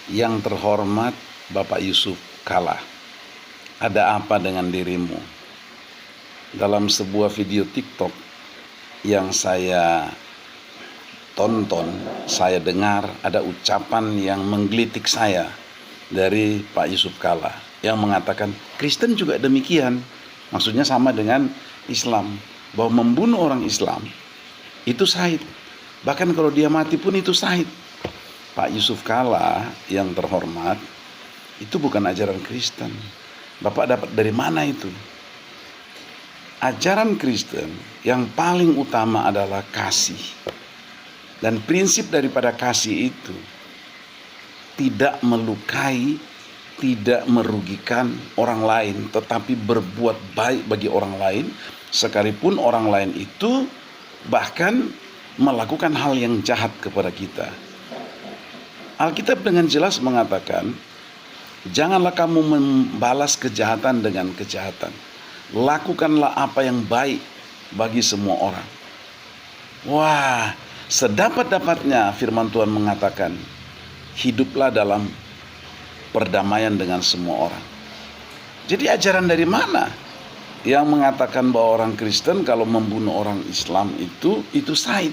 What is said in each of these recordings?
Yang terhormat Bapak Yusuf Kalla, ada apa dengan dirimu? Dalam sebuah video TikTok yang saya tonton, saya dengar ada ucapan yang menggelitik saya dari Pak Yusuf Kalla yang mengatakan Kristen juga demikian. Maksudnya sama dengan Islam, bahwa membunuh orang Islam itu syahid. Bahkan kalau dia mati pun itu syahid. Pak Yusuf Kalla yang terhormat, itu bukan ajaran Kristen. Bapak dapat dari mana itu? Ajaran Kristen yang paling utama adalah kasih. Dan prinsip daripada kasih itu tidak melukai, tidak merugikan orang lain, tetapi berbuat baik bagi orang lain, sekalipun orang lain itu bahkan melakukan hal yang jahat kepada kita. Alkitab dengan jelas mengatakan, janganlah kamu membalas kejahatan dengan kejahatan. Lakukanlah apa yang baik bagi semua orang. Wah, sedapat-dapatnya firman Tuhan mengatakan, hiduplah dalam perdamaian dengan semua orang. Jadi ajaran dari mana yang mengatakan bahwa orang Kristen kalau membunuh orang Islam itu syahid?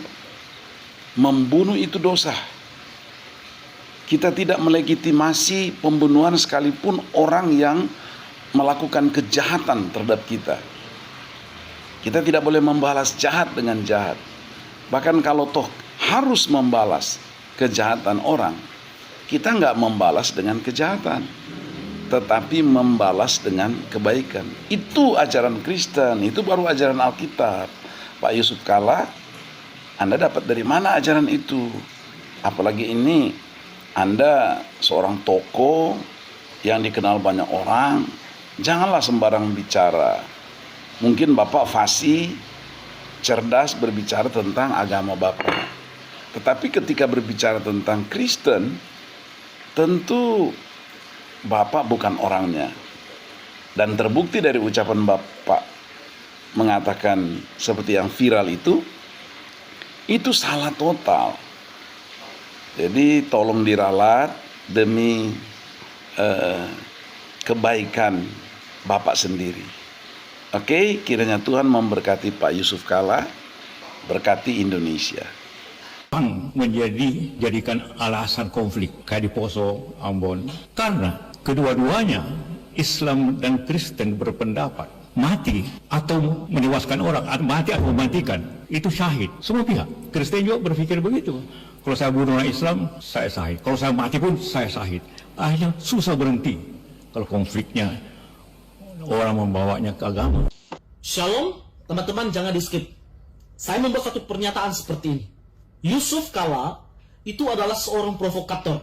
Membunuh itu dosa. Kita tidak melegitimasi pembunuhan sekalipun orang yang melakukan kejahatan terhadap kita. Kita tidak boleh membalas jahat dengan jahat. Bahkan kalau toh harus membalas kejahatan orang, kita nggak membalas dengan kejahatan, tetapi membalas dengan kebaikan. Itu ajaran Kristen, itu baru ajaran Alkitab. Pak Yusuf Kalla, Anda dapat dari mana ajaran itu? Apalagi ini Anda seorang tokoh yang dikenal banyak orang, janganlah sembarang bicara. Mungkin Bapak fasih, cerdas berbicara tentang agama Bapak. Tetapi ketika berbicara tentang Kristen, tentu Bapak bukan orangnya. Dan terbukti dari ucapan Bapak mengatakan seperti yang viral itu salah total. Jadi tolong diralat demi kebaikan Bapak sendiri. Oke, kiranya Tuhan memberkati Pak Yusuf Kalla, berkati Indonesia. Jadikan alasan konflik kayak di Poso, Ambon. Karena kedua-duanya Islam dan Kristen berpendapat mati atau menewaskan orang, mati atau mematikan itu syahid. Semua pihak. Kristen juga berpikir begitu. Kalau saya bunuh orang Islam, saya syahid. Kalau saya mati pun saya syahid. Akhirnya susah berhenti kalau konfliknya orang membawanya ke agama. Shalom, teman-teman, jangan di skip. Saya membuat satu pernyataan seperti ini. Yusuf Kalla itu adalah seorang provokator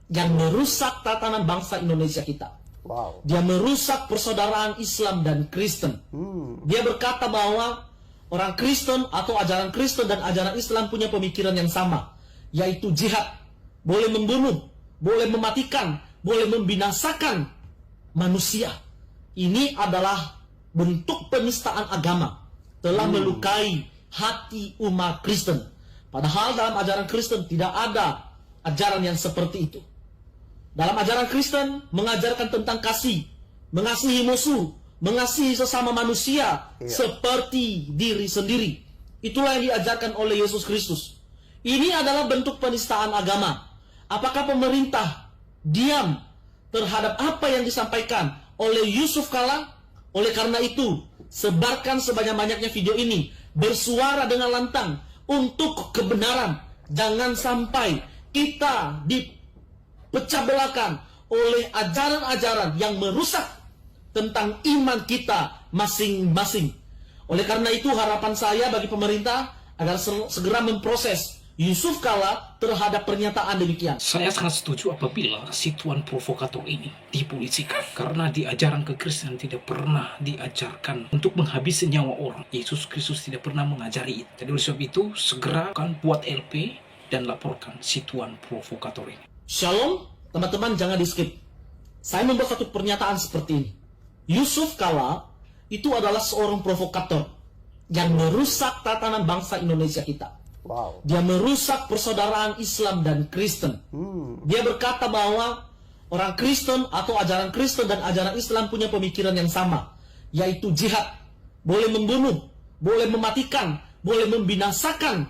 yang merusak tatanan bangsa Indonesia kita. Wow. Dia merusak persaudaraan Islam dan Kristen. Dia berkata bahwa orang Kristen atau ajaran Kristen dan ajaran Islam punya pemikiran yang sama, yaitu jihad, boleh membunuh, boleh mematikan, boleh membinasakan manusia. Ini adalah bentuk penistaan agama, telah melukai hati umat Kristen. Padahal dalam ajaran Kristen tidak ada ajaran yang seperti itu. Dalam ajaran Kristen mengajarkan tentang kasih, mengasihi musuh, mengasihi sesama manusia seperti diri sendiri. Itulah yang diajarkan oleh Yesus Kristus. Ini adalah bentuk penistaan agama. Apakah pemerintah diam terhadap apa yang disampaikan oleh Yusuf Kalla? Oleh karena itu, sebarkan sebanyak-banyaknya video ini, bersuara dengan lantang untuk kebenaran. Jangan sampai kita dipecah belahkan oleh ajaran-ajaran yang merusak tentang iman kita masing-masing. Oleh karena itu, harapan saya bagi pemerintah agar segera memproses Yusuf Kalla terhadap pernyataan demikian. Saya sangat setuju apabila si tuan provokator ini dipolisikan. Karena di ajaran kekristenan tidak pernah diajarkan untuk menghabisi nyawa orang. Yesus Kristus tidak pernah mengajari itu. Jadi oleh sebab itu, segera kan buat LP dan laporkan si tuan provokator ini. Shalom, teman-teman, jangan di skip. Saya membuat satu pernyataan seperti ini. Yusuf Kalla itu adalah seorang provokator yang merusak tatanan bangsa Indonesia kita. Wow. Dia merusak persaudaraan Islam dan Kristen. Dia berkata bahwa orang Kristen atau ajaran Kristen dan ajaran Islam punya pemikiran yang sama, yaitu jihad. Boleh membunuh, boleh mematikan, boleh membinasakan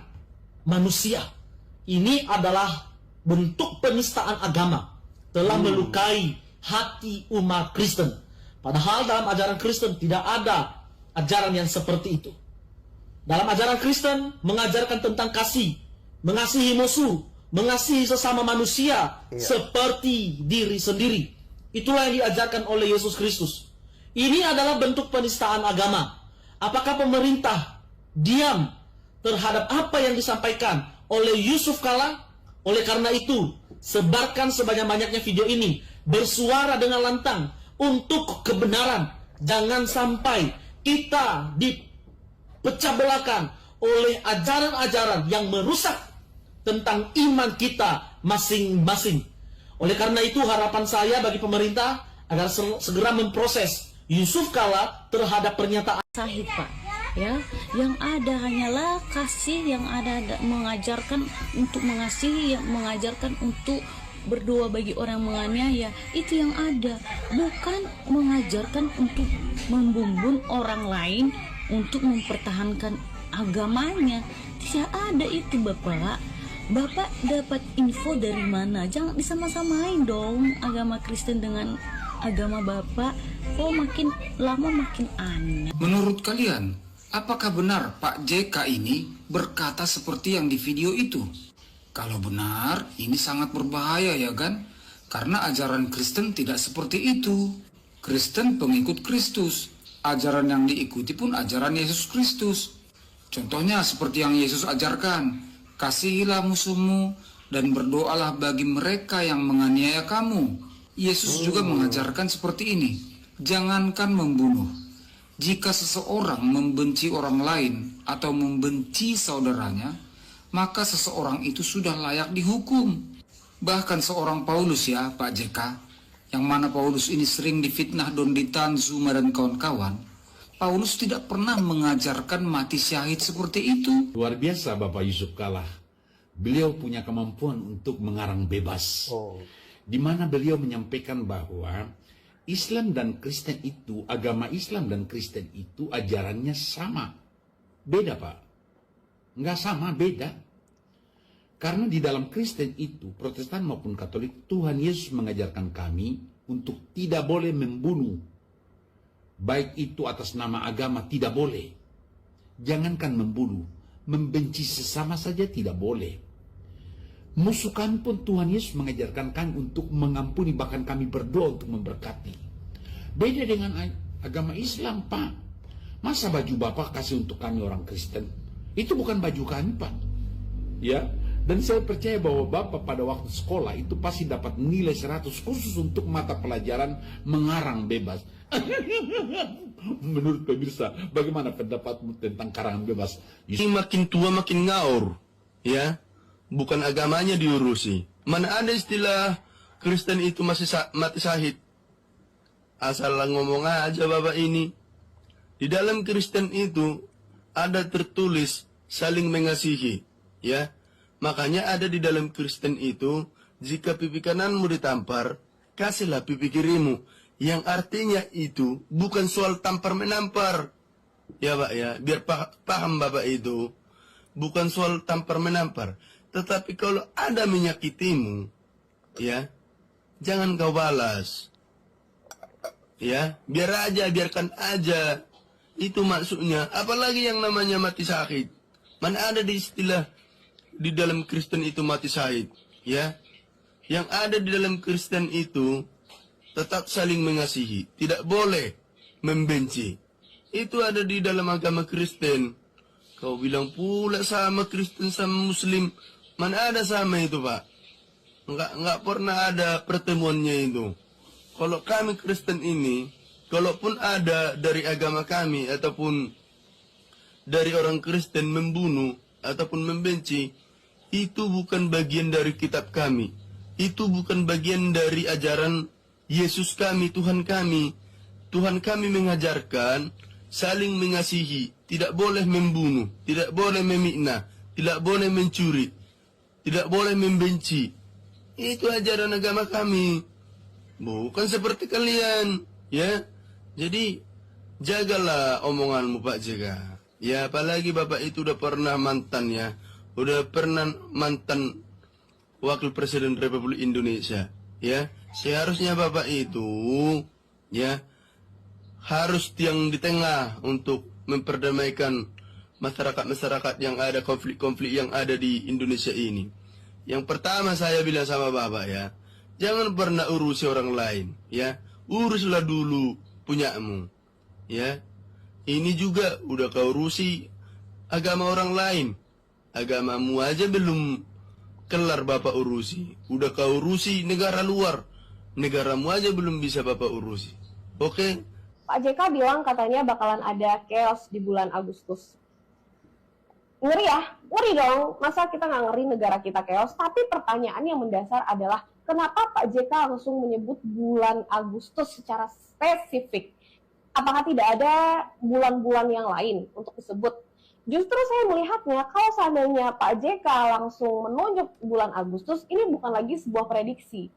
manusia. Ini adalah bentuk penistaan agama, telah melukai hati umat Kristen. Padahal dalam ajaran Kristen tidak ada ajaran yang seperti itu. Dalam ajaran Kristen mengajarkan tentang kasih, mengasihi musuh, mengasihi sesama manusia seperti diri sendiri. Itulah yang diajarkan oleh Yesus Kristus. Ini adalah bentuk penistaan agama. Apakah pemerintah diam terhadap apa yang disampaikan oleh Yusuf Kala? Oleh karena itu, sebarkan sebanyak-banyaknya video ini, bersuara dengan lantang untuk kebenaran. Jangan sampai kita dipecah belahkan oleh ajaran-ajaran yang merusak tentang iman kita masing-masing. Oleh karena itu, harapan saya bagi pemerintah agar segera memproses Yusuf Kala terhadap pernyataan Sahid, Pak, ya, yang ada hanyalah kasih, yang ada mengajarkan untuk mengasihi, yang mengajarkan untuk berdoa bagi orang menganiaya. Itu yang ada, bukan mengajarkan untuk membumbun orang lain untuk mempertahankan agamanya. Tidak ada itu, Bapak. Bapak dapat info dari mana? Jangan disama-samain dong agama Kristen dengan agama Bapak. Kok makin lama makin aneh. Menurut kalian, apakah benar Pak JK ini berkata seperti yang di video itu? Kalau benar, ini sangat berbahaya ya kan? Karena ajaran Kristen tidak seperti itu. Kristen pengikut Kristus. Ajaran yang diikuti pun ajaran Yesus Kristus. Contohnya seperti yang Yesus ajarkan, kasihilah musuhmu dan berdoalah bagi mereka yang menganiaya kamu. Yesus juga mengajarkan seperti ini. Jangankan membunuh. Jika seseorang membenci orang lain atau membenci saudaranya, maka seseorang itu sudah layak dihukum. Bahkan seorang Paulus ya Pak JK, yang mana Paulus ini sering difitnah Donditan, Zuma dan kawan-kawan, Paulus tidak pernah mengajarkan mati syahid seperti itu. Luar biasa Bapak Yusuf Kala. Beliau punya kemampuan untuk mengarang bebas. Di mana beliau menyampaikan bahwa Islam dan Kristen itu, agama Islam dan Kristen itu ajarannya sama. Beda, Pak. Nggak sama, beda. Karena di dalam Kristen itu, Protestan maupun Katolik, Tuhan Yesus mengajarkan kami untuk tidak boleh membunuh. Baik itu atas nama agama, tidak boleh. Jangankan membunuh, membenci sesama saja tidak boleh. Musuh kami pun Tuhan Yesus mengajarkan kami untuk mengampuni, bahkan kami berdoa untuk memberkati. Beda dengan agama Islam, Pak. Masa baju Bapak kasih untuk kami orang Kristen? Itu bukan baju kami, Pak. Ya, dan saya percaya bahwa Bapak pada waktu sekolah itu pasti dapat nilai 100 khusus untuk mata pelajaran mengarang bebas. Menurut pemirsa, bagaimana pendapatmu tentang karangan bebas? Ini makin tua makin ngaur, ya. Bukan agamanya diurusi. Mana ada istilah Kristen itu masih mati syahid. Asal ngomong aja Bapak ini. Di dalam Kristen itu ada tertulis saling mengasihi, ya. Makanya ada di dalam Kristen itu, jika pipi kananmu ditampar, kasihlah pipi kirimu. Yang artinya itu bukan soal tampar menampar. Ya Pak ya, biar paham Bapak itu. Bukan soal tampar menampar. Tetapi kalau ada menyakitimu, ya, jangan kau balas. Ya, biarkan aja. Itu maksudnya. Apalagi yang namanya mati syahid. Mana ada di istilah di dalam Kristen itu mati syahid, ya. Yang ada di dalam Kristen itu tetap saling mengasihi, tidak boleh membenci. Itu ada di dalam agama Kristen. Kau bilang pula sama Kristen sama Muslim. Mana ada sama itu, Pak? Enggak pernah ada pertemuannya itu. Kalau kami Kristen ini, kalaupun ada dari agama kami ataupun dari orang Kristen membunuh ataupun membenci, itu bukan bagian dari kitab kami. Itu bukan bagian dari ajaran Yesus kami, Tuhan kami. Tuhan kami mengajarkan saling mengasihi, tidak boleh membunuh, tidak boleh memikna, tidak boleh mencuri, tidak boleh membenci. Itu ajaran agama kami. Bukan seperti kalian, ya. Jadi jagalah omonganmu Pak JK. Ya, apalagi Bapak itu udah pernah mantan ya. Udah pernah mantan Wakil Presiden Republik Indonesia, ya. Seharusnya Bapak itu ya harus tiang di tengah untuk memperdamaikan masyarakat-masyarakat yang ada, konflik-konflik yang ada di Indonesia ini. Yang pertama saya bilang sama Bapak ya, jangan pernah urusi orang lain, ya. Uruslah dulu punyamu, ya. Ini juga udah kau urusi agama orang lain. Agamamu aja belum kelar Bapak urusi. Udah kau urusi negara luar. Negaramu aja belum bisa Bapak urusi. Oke? Pak JK bilang katanya bakalan ada chaos di bulan Agustus. Ngeri ya? Ngeri dong. Masa kita nggak ngeri negara kita chaos? Tapi pertanyaan yang mendasar adalah, kenapa Pak JK langsung menyebut bulan Agustus secara spesifik? Apakah tidak ada bulan-bulan yang lain untuk disebut? Justru saya melihatnya, kalau seandainya Pak JK langsung menunjuk bulan Agustus, ini bukan lagi sebuah prediksi.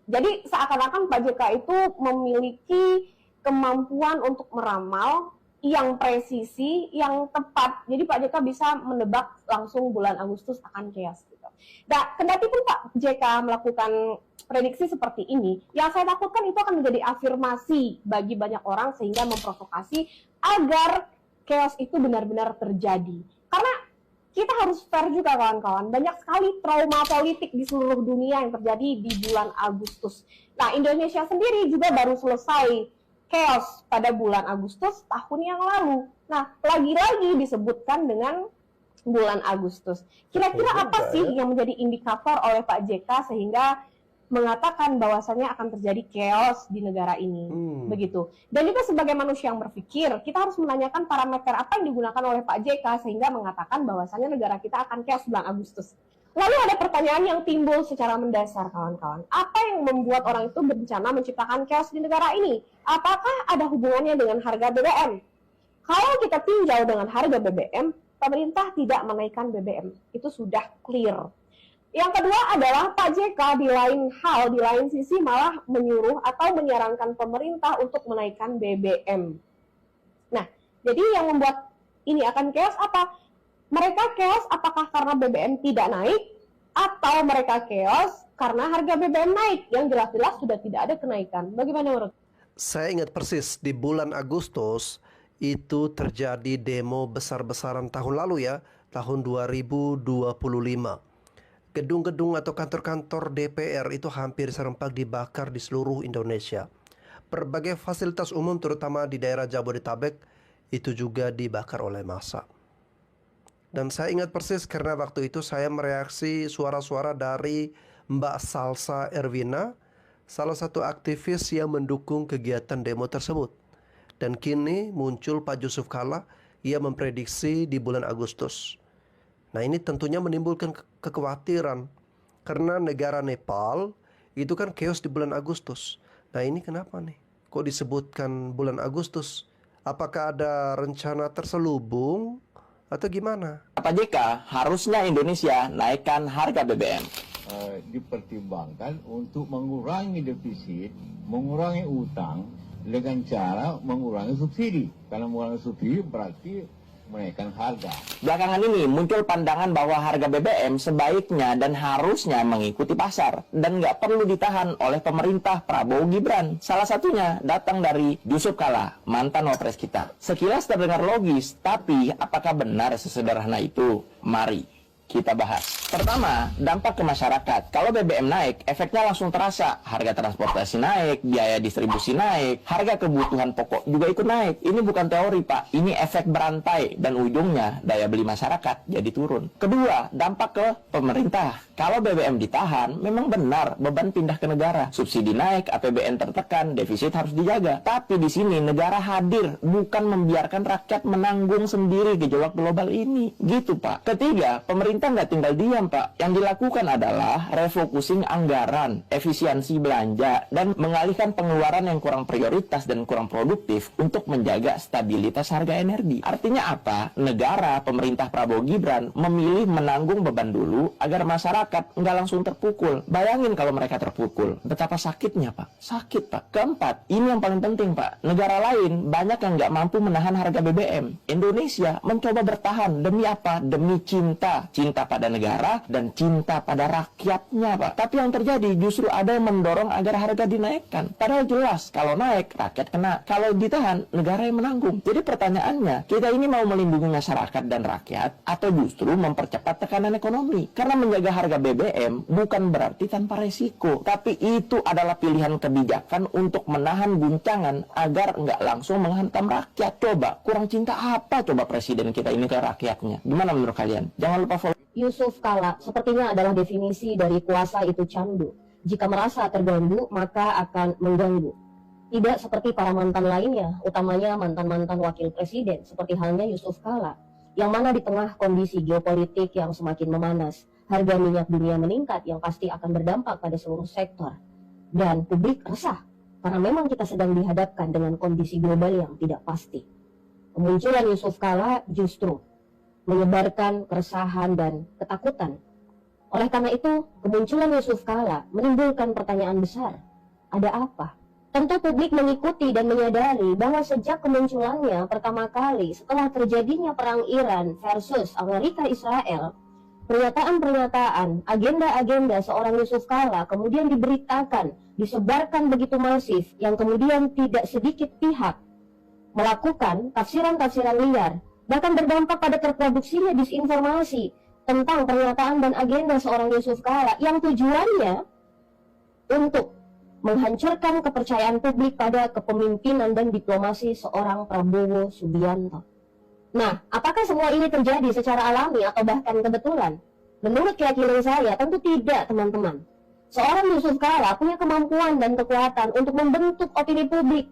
Jadi seakan-akan Pak JK itu memiliki kemampuan untuk meramal yang presisi, yang tepat. Jadi Pak JK bisa menebak langsung bulan Agustus akan chaos. Gitu. Nah, kendati pun Pak JK melakukan prediksi seperti ini, yang saya takutkan itu akan menjadi afirmasi bagi banyak orang sehingga memprovokasi agar chaos itu benar-benar terjadi. Karena kita harus fair juga kawan-kawan, banyak sekali trauma politik di seluruh dunia yang terjadi di bulan Agustus. Nah, Indonesia sendiri juga baru selesai chaos pada bulan Agustus tahun yang lalu. Nah, lagi-lagi disebutkan dengan bulan Agustus. Kira-kira apa sih yang menjadi indikator oleh Pak JK sehingga mengatakan bahwasannya akan terjadi chaos di negara ini? Begitu. Dan juga sebagai manusia yang berpikir, kita harus menanyakan parameter apa yang digunakan oleh Pak JK sehingga mengatakan bahwasannya negara kita akan chaos bulan Agustus. Lalu ada pertanyaan yang timbul secara mendasar, kawan-kawan. Apa yang membuat orang itu berencana menciptakan chaos di negara ini? Apakah ada hubungannya dengan harga BBM? Kalau kita tinjau dengan harga BBM, pemerintah tidak menaikkan BBM. Itu sudah clear. Yang kedua adalah Pak JK di lain sisi malah menyuruh atau menyarankan pemerintah untuk menaikkan BBM. Nah, jadi yang membuat ini akan chaos apa? Mereka chaos apakah karena BBM tidak naik, atau mereka chaos karena harga BBM naik, yang jelas-jelas sudah tidak ada kenaikan. Bagaimana menurut? Saya ingat persis di bulan Agustus itu terjadi demo besar-besaran tahun lalu ya, tahun 2025. Gedung-gedung atau kantor-kantor DPR itu hampir serempak dibakar di seluruh Indonesia. Berbagai fasilitas umum terutama di daerah Jabodetabek itu juga dibakar oleh massa. Dan saya ingat persis karena waktu itu saya mereaksi suara-suara dari Mbak Salsa Erwina, salah satu aktivis yang mendukung kegiatan demo tersebut. Dan kini muncul Pak Yusuf Kalla, ia memprediksi di bulan Agustus. Nah, ini tentunya menimbulkan kekhawatiran karena negara Nepal itu kan chaos di bulan Agustus. Nah, ini kenapa nih? Kok disebutkan bulan Agustus? Apakah ada rencana terselubung atau gimana? Pak JK, harusnya Indonesia naikkan harga BBM. Dipertimbangkan untuk mengurangi defisit, mengurangi utang dengan cara mengurangi subsidi. Karena mengurangi subsidi berarti menaikkan harga. Belakangan ini muncul pandangan bahwa harga BBM sebaiknya dan harusnya mengikuti pasar dan nggak perlu ditahan oleh pemerintah Prabowo Gibran. Salah satunya datang dari Yusuf Kalla, mantan wapres kita. Sekilas terdengar logis, tapi apakah benar sesederhana itu? Mari kita bahas. Pertama, dampak ke masyarakat. Kalau BBM naik, efeknya langsung terasa. Harga transportasi naik, biaya distribusi naik, harga kebutuhan pokok juga ikut naik. Ini bukan teori, Pak. Ini efek berantai dan ujungnya daya beli masyarakat jadi turun. Kedua, dampak ke pemerintah. Kalau BBM ditahan, memang benar beban pindah ke negara. Subsidi naik, APBN tertekan, defisit harus dijaga. Tapi di sini negara hadir, bukan membiarkan rakyat menanggung sendiri gejolak global ini. Gitu, Pak. Ketiga, pemerintah Pemerintah nggak tinggal diam, Pak. Yang dilakukan adalah refocusing anggaran, efisiensi belanja, dan mengalihkan pengeluaran yang kurang prioritas dan kurang produktif untuk menjaga stabilitas harga energi. Artinya apa? Negara, pemerintah Prabowo Gibran memilih menanggung beban dulu agar masyarakat nggak langsung terpukul. Bayangin kalau mereka terpukul, betapa sakitnya, Pak. Sakit, Pak. Keempat, ini yang paling penting, Pak. Negara lain banyak yang nggak mampu menahan harga BBM. Indonesia mencoba bertahan demi apa? Demi cinta. Cinta pada negara dan cinta pada rakyatnya, Pak. Tapi yang terjadi justru ada yang mendorong agar harga dinaikkan. Padahal jelas, kalau naik, rakyat kena. Kalau ditahan, negara yang menanggung. Jadi pertanyaannya, kita ini mau melindungi masyarakat dan rakyat atau justru mempercepat tekanan ekonomi? Karena menjaga harga BBM bukan berarti tanpa resiko. Tapi itu adalah pilihan kebijakan untuk menahan guncangan agar nggak langsung menghantam rakyat. Coba, kurang cinta apa coba presiden kita ini ke rakyatnya? Gimana menurut kalian? Jangan lupa follow. Yusuf Kala sepertinya adalah definisi dari kuasa itu candu. Jika merasa terganggu, maka akan mengganggu. Tidak seperti para mantan lainnya, utamanya mantan-mantan wakil presiden, seperti halnya Yusuf Kala, yang mana di tengah kondisi geopolitik yang semakin memanas, harga minyak dunia meningkat yang pasti akan berdampak pada seluruh sektor. Dan publik resah, karena memang kita sedang dihadapkan dengan kondisi global yang tidak pasti. Kemunculan Yusuf Kala justru menyebarkan keresahan dan ketakutan. Oleh karena itu, kemunculan Yusuf Kala menimbulkan pertanyaan besar. Ada apa? Tentu publik mengikuti dan menyadari bahwa sejak kemunculannya pertama kali setelah terjadinya perang Iran versus Amerika Israel, pernyataan-pernyataan, agenda-agenda seorang Yusuf Kala kemudian diberitakan, disebarkan begitu masif, yang kemudian tidak sedikit pihak melakukan tafsiran-tafsiran liar, bahkan berdampak pada terproduksinya disinformasi tentang pernyataan dan agenda seorang Yusuf Kala yang tujuannya untuk menghancurkan kepercayaan publik pada kepemimpinan dan diplomasi seorang Prabowo Subianto. Nah, apakah semua ini terjadi secara alami atau bahkan kebetulan? Menurut keyakinan saya, tentu tidak, teman-teman. Seorang Yusuf Kala punya kemampuan dan kekuatan untuk membentuk opini publik,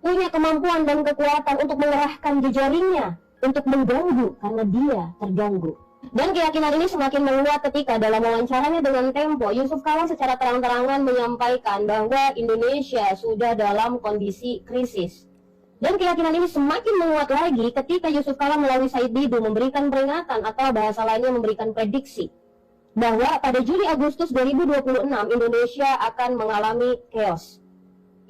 punya kemampuan dan kekuatan untuk mengerahkan jejaringnya untuk mengganggu karena dia terganggu. Dan keyakinan ini semakin menguat ketika dalam wawancaranya dengan Tempo, Yusuf Kala secara terang-terangan menyampaikan bahwa Indonesia sudah dalam kondisi krisis. Dan keyakinan ini semakin menguat lagi ketika Yusuf Kala melalui Said Didu memberikan peringatan atau bahasa lainnya memberikan prediksi bahwa pada Juli-Agustus 2026 Indonesia akan mengalami chaos.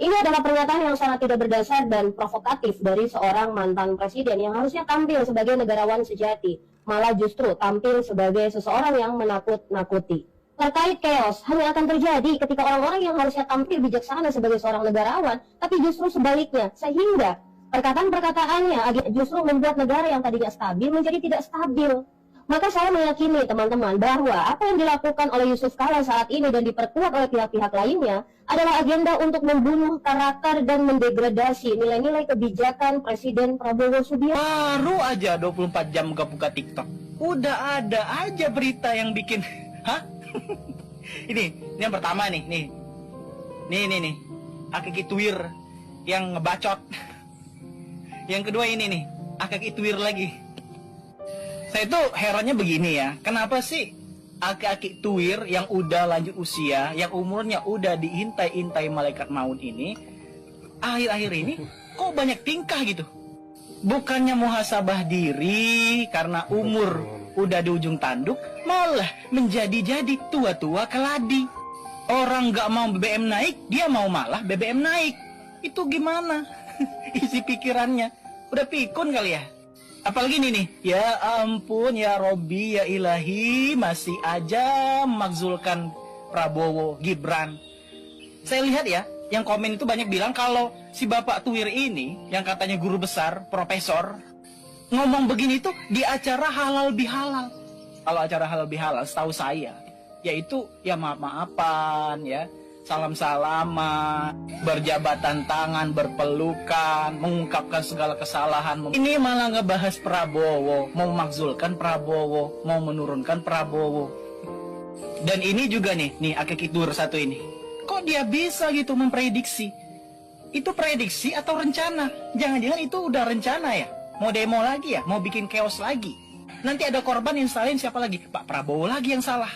Ini adalah pernyataan yang sangat tidak berdasar dan provokatif dari seorang mantan presiden yang harusnya tampil sebagai negarawan sejati, malah justru tampil sebagai seseorang yang menakut-nakuti. Terkait chaos hanya akan terjadi ketika orang-orang yang harusnya tampil bijaksana sebagai seorang negarawan, tapi justru sebaliknya, sehingga perkataan-perkataannya justru membuat negara yang tadinya stabil menjadi tidak stabil. Maka saya meyakini teman-teman bahwa apa yang dilakukan oleh Yusuf Kala saat ini dan diperkuat oleh pihak-pihak lainnya adalah agenda untuk membunuh karakter dan mendegradasi nilai-nilai kebijakan Presiden Prabowo Subianto. Baru aja 24 jam buka TikTok, udah ada aja berita yang bikin, hah? ini yang pertama nih, Akiki Twir yang ngebacot. Yang kedua ini nih, Akiki Twir lagi. Saya tuh herannya begini ya, kenapa sih Aki-aki Twir yang udah lanjut usia, yang umurnya udah diintai-intai malaikat maut ini, akhir-akhir ini kok banyak tingkah gitu? Bukannya muhasabah diri karena umur udah di ujung tanduk, malah menjadi-jadi tua-tua keladi. Orang nggak mau BBM naik, dia mau malah BBM naik. Itu gimana? Isi pikirannya udah pikun kali ya. Apalagi ini nih, ya ampun ya Robbi ya ilahi, masih aja memakzulkan Prabowo Gibran. Saya lihat ya, yang komen itu banyak bilang kalau si Bapak Twir ini, yang katanya guru besar, profesor, ngomong begini tuh di acara halal bihalal. Kalau acara halal bihalal, setahu saya, yaitu ya maaf-maafan ya, salam-salaman, berjabatan tangan, berpelukan, mengungkapkan segala kesalahan. Ini malah ngebahas Prabowo, mau memakzulkan Prabowo, mau menurunkan Prabowo. Dan ini juga nih Akiki Twir satu ini. Kok dia bisa gitu memprediksi? Itu prediksi atau rencana? Jangan-jangan itu udah rencana ya? Mau demo lagi ya? Mau bikin chaos lagi? Nanti ada korban yang salin siapa lagi? Pak Prabowo lagi yang salah.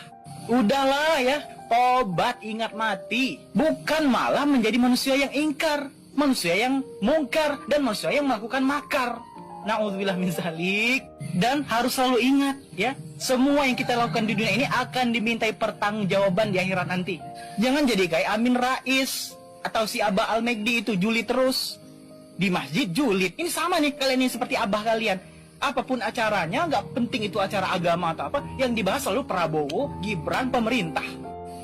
Udahlah ya, tobat ingat mati. Bukan malah menjadi manusia yang ingkar, manusia yang mungkar, dan manusia yang melakukan makar. Na'udzubillah min zalik. Dan harus selalu ingat ya, semua yang kita lakukan di dunia ini akan dimintai pertanggungjawaban di akhirat nanti. Jangan jadi kayak Amin Rais atau si Abah Al-Megdi itu julid terus. Di masjid julid. Ini sama nih kalian ini seperti abah kalian. Apapun acaranya, nggak penting itu acara agama atau apa, yang dibahas selalu Prabowo, Gibran, pemerintah.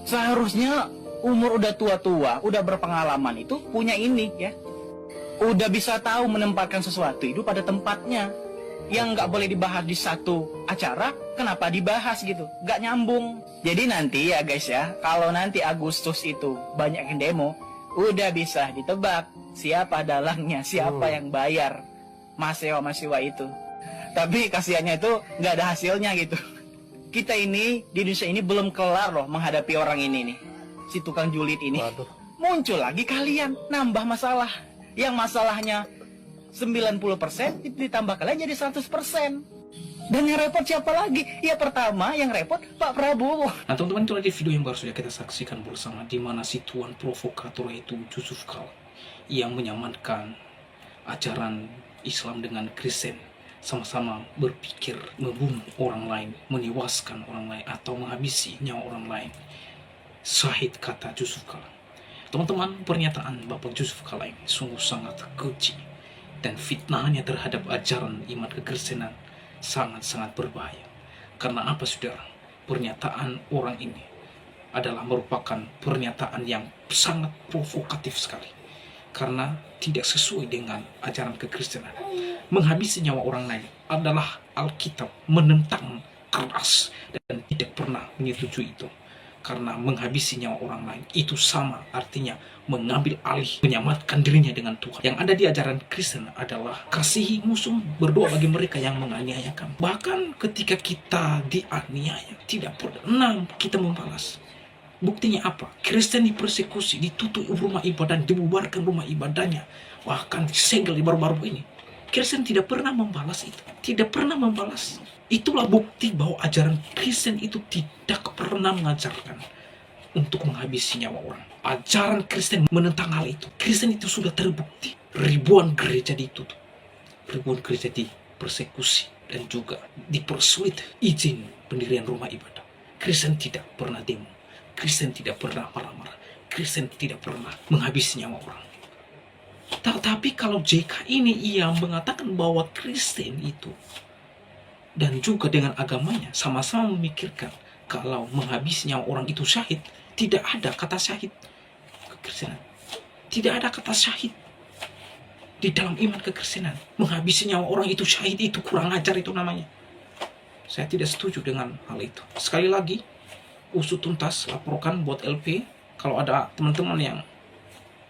Seharusnya umur udah tua-tua, udah berpengalaman itu punya ini ya. Udah bisa tahu menempatkan sesuatu itu pada tempatnya. Yang nggak boleh dibahas di satu acara, kenapa dibahas gitu? Nggak nyambung. Jadi nanti ya guys ya, kalau nanti Agustus itu banyak yang demo, udah bisa ditebak siapa dalangnya, siapa yang bayar mahasiswa itu. Tapi kasihannya itu nggak ada hasilnya gitu. Kita ini di Indonesia ini belum kelar loh menghadapi orang ini nih, si tukang julid ini. Waduh. Muncul lagi kalian, nambah masalah. Yang masalahnya 90% ditambah kalian jadi 100%. Dan yang repot siapa lagi? Ya pertama yang repot Pak Prabowo. Nah teman-teman, itu tadi video yang baru saja kita saksikan bersama, di mana si tuan provokator yaitu Yusuf Kala yang menyamankan ajaran Islam dengan Kristen, sama-sama berpikir membunuh orang lain, menewaskan orang lain, atau menghabisi nyawa orang lain. Syahid, kata Yusuf Kala. Teman-teman, pernyataan Bapak Yusuf Kala ini sungguh sangat keji, dan fitnahnya terhadap ajaran iman kekristenan sangat-sangat berbahaya. Karena apa saudara? Pernyataan orang ini adalah merupakan pernyataan yang sangat provokatif sekali, karena tidak sesuai dengan ajaran kekristenan. Menghabisi nyawa orang lain adalah Alkitab menentang keras dan tidak pernah menyetujui itu. Karena menghabisi nyawa orang lain itu sama artinya mengambil alih, menyamakan dirinya dengan Tuhan. Yang ada di ajaran Kristen adalah kasihi musuh, berdoa bagi mereka yang menganiaya kamu. Bahkan ketika kita dianiaya, tidak pernah kita membalas. Buktinya apa? Kristen dipersekusi, ditutup rumah ibadah, dibubarkan rumah ibadahnya, bahkan disegel di baru-baru ini. Kristen tidak pernah membalas itu, tidak pernah membalas. Itulah bukti bahwa ajaran Kristen itu tidak pernah mengajarkan untuk menghabisi nyawa orang. Ajaran Kristen menentang hal itu. Kristen itu sudah terbukti. Ribuan gereja ditutup, ribuan gereja dipersekusi, dan juga dipersulit izin pendirian rumah ibadah. Kristen tidak pernah demo, Kristen tidak pernah marah-marah, Kristen tidak pernah menghabisi nyawa orang. Tetapi kalau JK ini ia mengatakan bahwa Kristen itu dan juga dengan agamanya sama-sama memikirkan kalau menghabisi nyawa orang itu syahid. Tidak ada kata syahid kekristenan. Tidak ada kata syahid di dalam iman kekristenan. Menghabisi nyawa orang itu syahid, itu kurang ajar itu namanya. Saya tidak setuju dengan hal itu. Sekali lagi, usut tuntas laporkan buat LP. Kalau ada teman-teman yang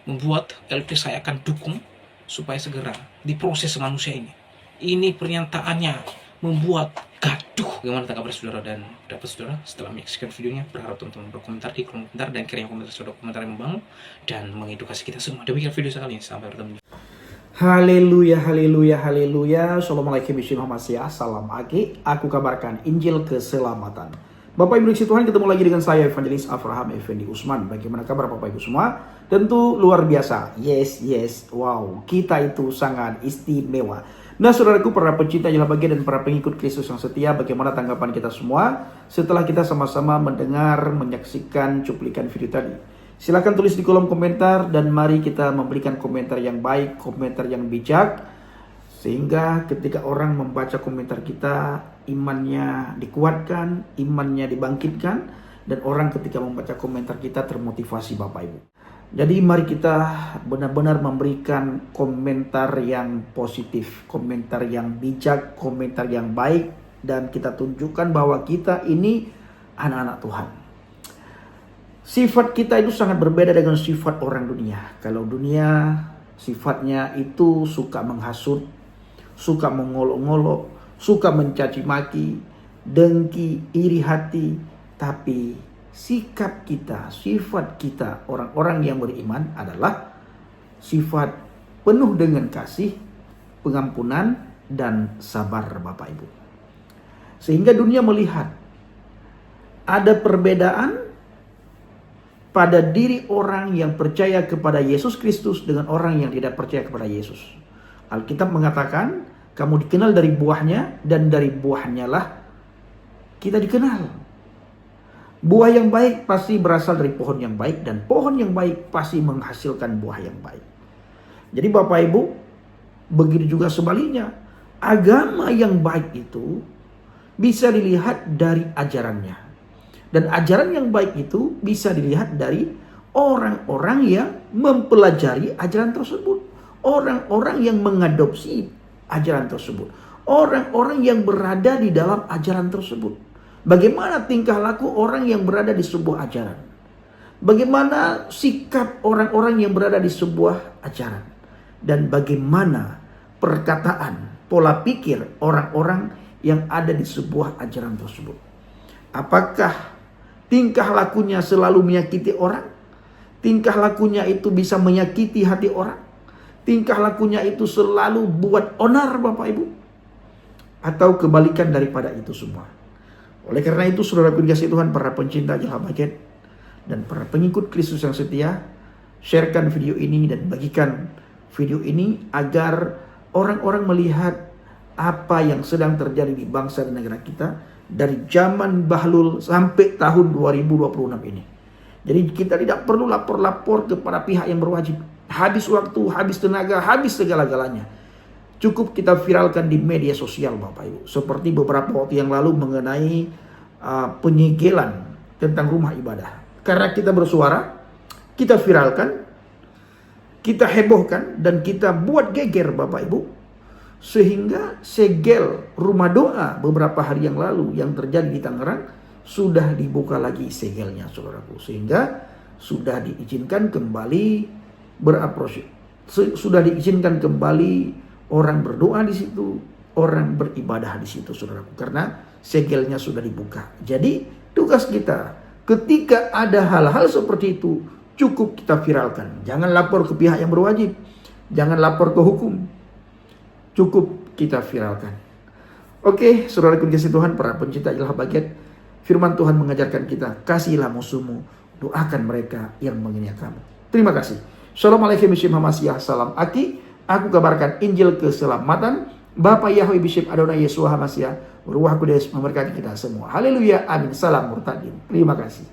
membuat LP, saya akan dukung supaya segera diproses manusia ini. Ini pernyataannya membuat gaduh. Bagaimana tanggapan saudara dan pendapat saudara setelah menyaksikan videonya? Berharap teman-teman berkomentar di kolom komentar, dan kiranya komentar saudara komentar yang membangun dan mengedukasi kita semua. Demikian video sekali ini, sampai bertemu. Haleluya, haleluya, haleluya. Assalamualaikum warahmatullahi wabarakatuh. Salam agi. Aku kabarkan Injil keselamatan. Bapak Ibu Tuhan, ketemu lagi dengan saya Evangelis Avraham Effendi Usman. Bagaimana kabar Bapak Ibu semua? Tentu luar biasa. Yes, wow, kita itu sangat istimewa. Nah saudaraku, para pencinta Jelah Bahagia dan para pengikut Kristus yang setia, bagaimana tanggapan kita semua setelah kita sama-sama mendengar, menyaksikan cuplikan video tadi? Silahkan tulis di kolom komentar, dan mari kita memberikan komentar yang baik, komentar yang bijak, sehingga ketika orang membaca komentar kita, imannya dikuatkan, imannya dibangkitkan, dan orang ketika membaca komentar kita termotivasi Bapak Ibu. Jadi mari kita benar-benar memberikan komentar yang positif, komentar yang bijak, komentar yang baik, dan kita tunjukkan bahwa kita ini anak-anak Tuhan. Sifat kita itu sangat berbeda dengan sifat orang dunia. Kalau dunia sifatnya itu suka menghasut, suka mengolok-ngolok, suka mencaci maki, dengki, iri hati. Tapi sikap kita, sifat kita orang-orang yang beriman adalah sifat penuh dengan kasih, pengampunan, dan sabar Bapak Ibu. Sehingga dunia melihat ada perbedaan pada diri orang yang percaya kepada Yesus Kristus dengan orang yang tidak percaya kepada Yesus. Alkitab mengatakan, kamu dikenal dari buahnya, dan dari buahnya lah kita dikenal. Buah yang baik pasti berasal dari pohon yang baik, dan pohon yang baik pasti menghasilkan buah yang baik. Jadi Bapak Ibu, begitu juga sebaliknya. Agama yang baik itu bisa dilihat dari ajarannya. Dan ajaran yang baik itu bisa dilihat dari orang-orang yang mempelajari ajaran tersebut. Orang-orang yang mengadopsi ajaran tersebut. Orang-orang yang berada di dalam ajaran tersebut. Bagaimana tingkah laku orang yang berada di sebuah ajaran? Bagaimana sikap orang-orang yang berada di sebuah ajaran? Dan bagaimana perkataan, pola pikir orang-orang yang ada di sebuah ajaran tersebut? Apakah tingkah lakunya selalu menyakiti orang? Tingkah lakunya itu bisa menyakiti hati orang? Tingkah lakunya itu selalu buat onar Bapak Ibu? Atau kebalikan daripada itu semua? Oleh karena itu saudara dikasihi Tuhan, para pencinta Jehovah-Baget dan para pengikut Kristus yang setia, sharekan video ini dan bagikan video ini agar orang-orang melihat apa yang sedang terjadi di bangsa dan negara kita dari zaman Bahlul sampai tahun 2026 ini. Jadi kita tidak perlu lapor-lapor kepada pihak yang berwajib. Habis waktu, habis tenaga, habis segala-galanya. Cukup kita viralkan di media sosial Bapak Ibu. Seperti beberapa waktu yang lalu mengenai penyegelan tentang rumah ibadah. Karena kita bersuara, kita viralkan, kita hebohkan, dan kita buat geger Bapak Ibu. Sehingga segel rumah doa beberapa hari yang lalu yang terjadi di Tangerang sudah dibuka lagi segelnya saudaraku. Sehingga sudah diizinkan kembali sudah diizinkan kembali orang berdoa di situ, orang beribadah di situ saudaraku. Karena segelnya sudah dibuka. Jadi tugas kita ketika ada hal-hal seperti itu cukup kita viralkan. Jangan lapor ke pihak yang berwajib. Jangan lapor ke hukum. Cukup kita viralkan. Oke, saudara dikasihi Tuhan, para pencinta Jehovah-Baget, firman Tuhan mengajarkan kita, kasihilah musuhmu, doakan mereka yang menghina kamu. Terima kasih. Assalamualaikum warahmatullahi wabarakatuh. Salam Aki. Aku kabarkan Injil keselamatan. Bapak Yahweh Bishop Adonai Yeshua HaMashiach, Ruach Kudus memberkati kita semua. Haleluya. Amin. Salam murtadin. Terima kasih.